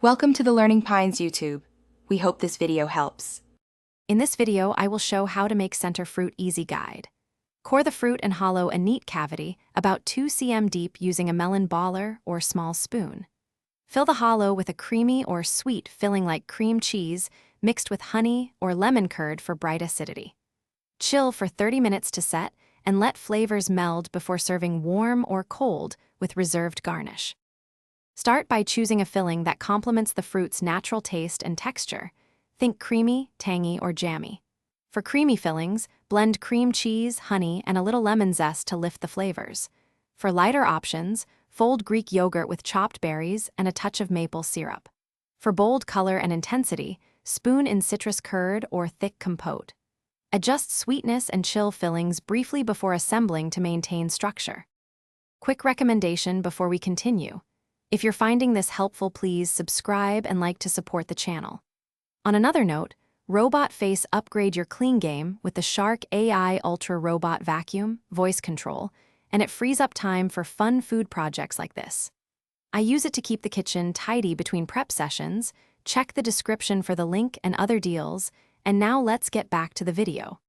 Welcome to the Learning Pines YouTube. We hope this video helps. In this video, I will show how to make center fruit easy guide. Core the fruit and hollow a neat cavity about 2 cm deep using a melon baller or small spoon. Fill the hollow with a creamy or sweet filling like cream cheese mixed with honey or lemon curd for bright acidity. Chill for 30 minutes to set and let flavors meld before serving warm or cold with reserved garnish. Start by choosing a filling that complements the fruit's natural taste and texture. Think creamy, tangy, or jammy. For creamy fillings, blend cream cheese, honey, and a little lemon zest to lift the flavors. For lighter options, fold Greek yogurt with chopped berries and a touch of maple syrup. For bold color and intensity, spoon in citrus curd or thick compote. Adjust sweetness and chill fillings briefly before assembling to maintain structure. Quick recommendation before we continue. If you're finding this helpful, please subscribe and like to support the channel. On another note, robot face upgrade your clean game with the Shark AI Ultra Robot Vacuum voice control, and it frees up time for fun food projects like this. I use it to keep the kitchen tidy between prep sessions. Check the description for the link and other deals, and now let's get back to the video.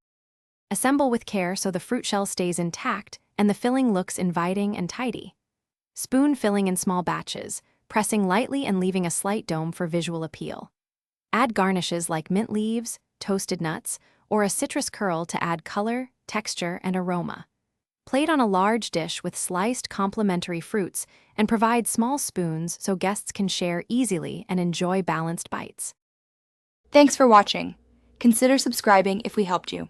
Assemble with care so the fruit shell stays intact and the filling looks inviting and tidy. Spoon filling in small batches, pressing lightly and leaving a slight dome for visual appeal. Add garnishes like mint leaves, toasted nuts, or a citrus curl to add color, texture, and aroma. Plate on a large dish with sliced complementary fruits and provide small spoons so guests can share easily and enjoy balanced bites. Thanks for watching. Consider subscribing if we helped you.